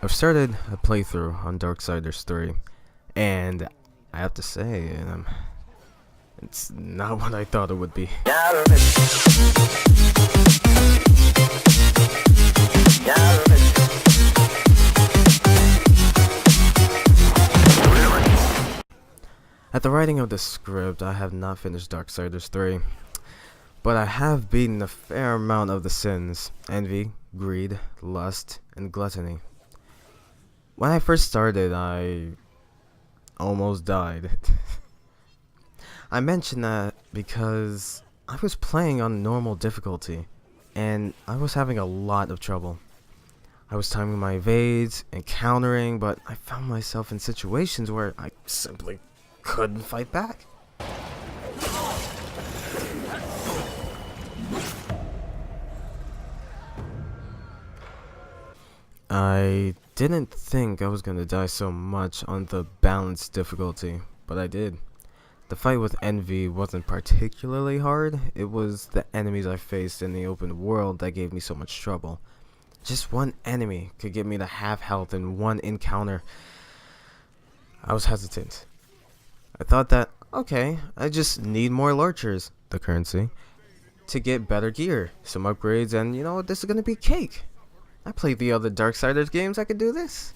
I've started a playthrough on Darksiders 3, and I have to say, it's not what I thought it would be. At the writing of the script, I have not finished Darksiders 3, but I have beaten a fair amount of the sins: envy, greed, lust, and gluttony. When I first started, I almost died. I mention that because I was playing on normal difficulty, and I was having a lot of trouble. I was timing my evades and countering, but I found myself in situations where I simply couldn't fight back. I didn't think I was gonna die so much on the balanced difficulty, but I did. The fight with envy wasn't particularly hard. It was the enemies I faced in the open world that gave me so much trouble. Just one enemy could give me the half health in one encounter. I was hesitant. I thought that, okay, I just need more lurchers, the currency, to get better gear, some upgrades, and you know what, this is gonna be cake. I played the other Darksiders games, I could do this.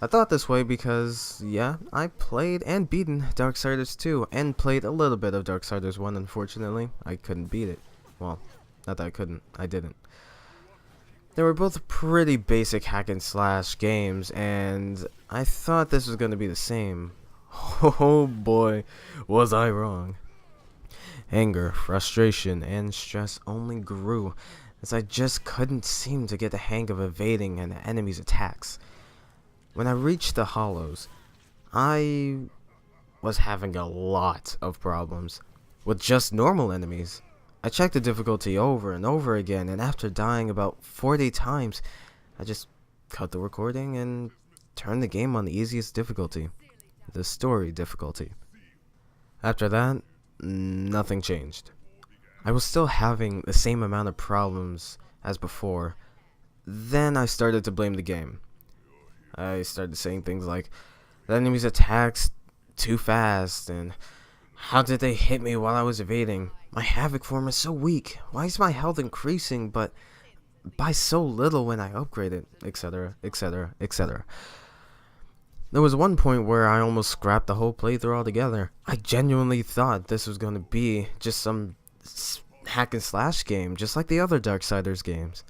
I thought this way because, yeah, I played and beaten Darksiders 2, and played a little bit of Darksiders 1, unfortunately. I couldn't beat it. Well, not that I couldn't, I didn't. They were both pretty basic hack and slash games, and I thought this was going to be the same. Oh boy, was I wrong. Anger, frustration, and stress only grew, as I just couldn't seem to get the hang of evading an enemy's attacks. When I reached the hollows, I was having a lot of problems with just normal enemies. I checked the difficulty over and over again, and after dying about 40 times, I just cut the recording and turned the game on the easiest difficulty, the story difficulty. After that, nothing changed. I was still having the same amount of problems as before. Then I started to blame the game. I started saying things like, the enemy's attacks too fast, and how did they hit me while I was evading? My Havoc form is so weak. Why is my health increasing but by so little when I upgrade it? Etc, etc, etc. There was one point where I almost scrapped the whole playthrough altogether. I genuinely thought this was going to be just some hack and slash game, just like the other Darksiders games.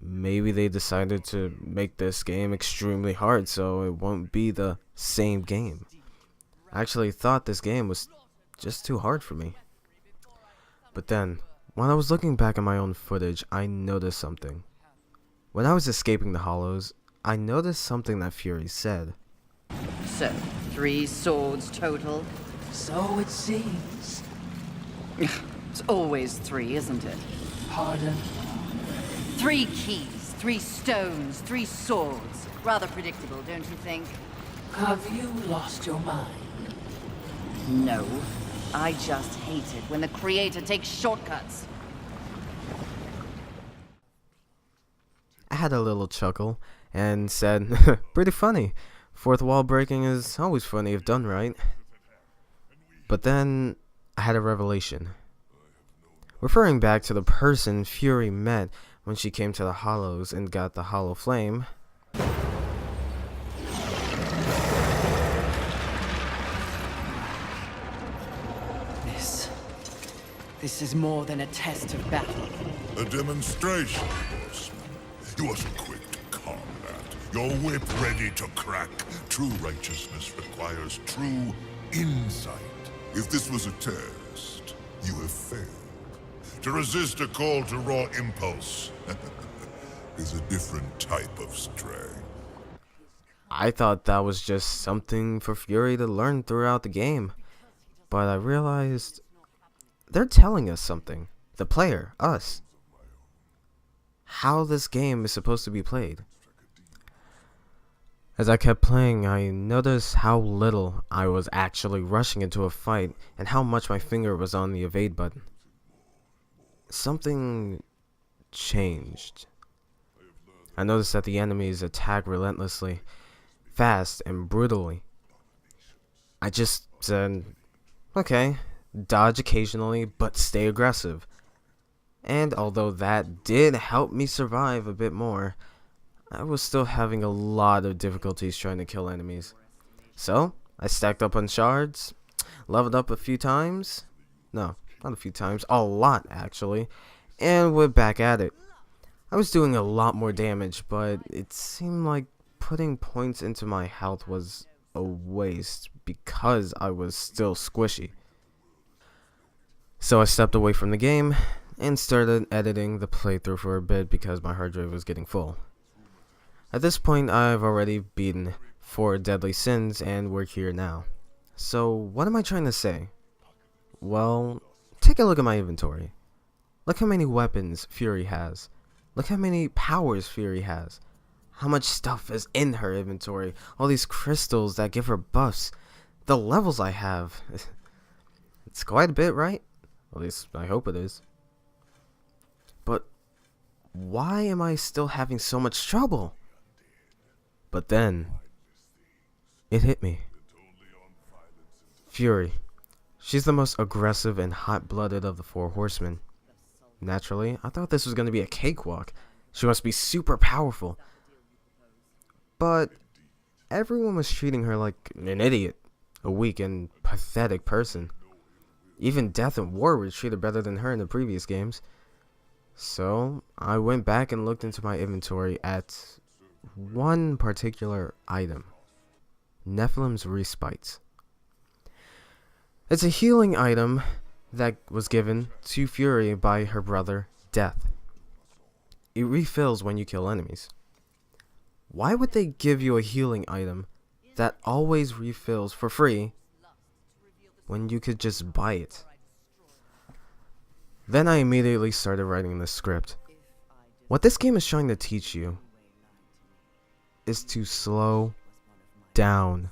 Maybe they decided to make this game extremely hard so it won't be the same game. I actually thought this game was just too hard for me. But then, when I was looking back at my own footage, I noticed something. When I was escaping the hollows, I noticed something that Fury said. So, 3 swords total? So it seems. It's always 3, isn't it? Pardon? 3 keys, 3 stones, 3 swords. Rather predictable, don't you think? Have you lost your mind? No. I just hate it when the creator takes shortcuts. I had a little chuckle and said, pretty funny. Fourth wall breaking is always funny if done right. But then I had a revelation. Referring back to the person Fury met when she came to the hollows and got the hollow flame. This is more than a test of battle. A demonstration, Horseman. You wasn't quick to combat. Your whip ready to crack. True righteousness requires true insight. If this was a test, you have failed. To resist a call to raw impulse is a different type of strength. I thought that was just something for Fury to learn throughout the game. But I realized they're telling us something. The player, us. How this game is supposed to be played. As I kept playing, I noticed how little I was actually rushing into a fight and how much my finger was on the evade button. Something changed. I noticed that the enemies attack relentlessly, fast and brutally. I just said, okay, dodge occasionally, but stay aggressive. And although that did help me survive a bit more, I was still having a lot of difficulties trying to kill enemies. So, I stacked up on shards, leveled up a few times. No, not a few times, a lot actually, and went back at it. I was doing a lot more damage, but it seemed like putting points into my health was a waste because I was still squishy. So I stepped away from the game and started editing the playthrough for a bit because my hard drive was getting full. At this point, I've already beaten 4 deadly sins and we're here now. So what am I trying to say? Well, take a look at my inventory. Look how many weapons Fury has. Look how many powers Fury has. How much stuff is in her inventory. All these crystals that give her buffs. The levels I have. It's quite a bit, right? At least I hope it is. But why am I still having so much trouble? But then it hit me. Fury. She's the most aggressive and hot-blooded of the Four Horsemen. Naturally, I thought this was going to be a cakewalk. She must be super powerful. But everyone was treating her like an idiot, a weak and pathetic person. Even Death and War were treated better than her in the previous games. So I went back and looked into my inventory at one particular item. Nephilim's Respite. It's a healing item that was given to Fury by her brother, Death. It refills when you kill enemies. Why would they give you a healing item that always refills for free when you could just buy it? Then I immediately started writing the script. What this game is trying to teach you is to slow down.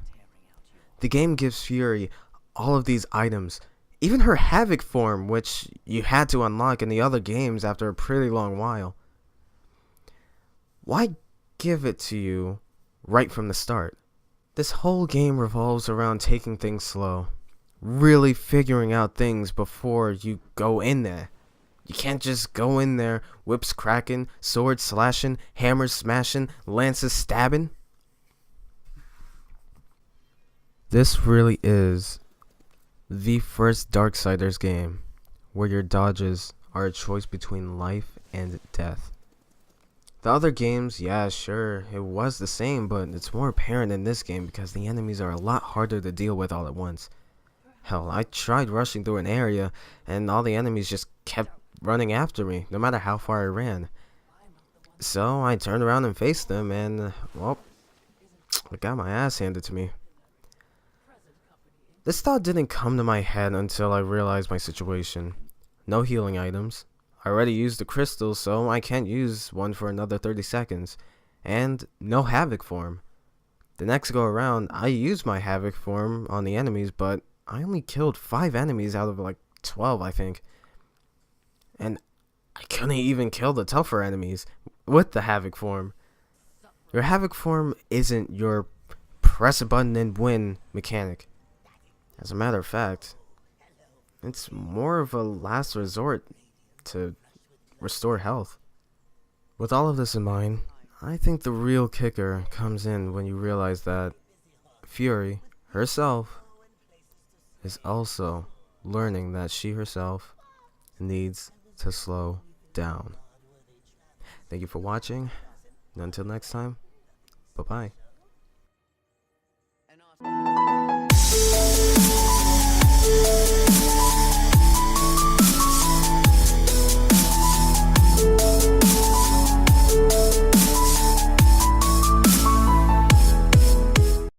The game gives Fury all of these items, even her Havoc form, which you had to unlock in the other games after a pretty long while. Why give it to you right from the start? This whole game revolves around taking things slow, really figuring out things before you go in there. You can't just go in there, whips cracking, swords slashing, hammers smashing, lances stabbing. This really is the first Darksiders game where your dodges are a choice between life and death. The other games, yeah, sure, it was the same, but it's more apparent in this game because the enemies are a lot harder to deal with all at once. Hell, I tried rushing through an area and all the enemies just kept running after me, no matter how far I ran. So I turned around and faced them and, well, I got my ass handed to me. This thought didn't come to my head until I realized my situation. No healing items. I already used the crystals, so I can't use one for another 30 seconds. And no Havoc form. The next go around, I used my Havoc form on the enemies, but I only killed 5 enemies out of like 12, I think. And I couldn't even kill the tougher enemies with the Havoc form. Your Havoc form isn't your press a button and win mechanic. As a matter of fact, it's more of a last resort to restore health. With all of this in mind, I think the real kicker comes in when you realize that Fury herself is also learning that she herself needs to slow down. Thank you for watching, and until next time, bye-bye.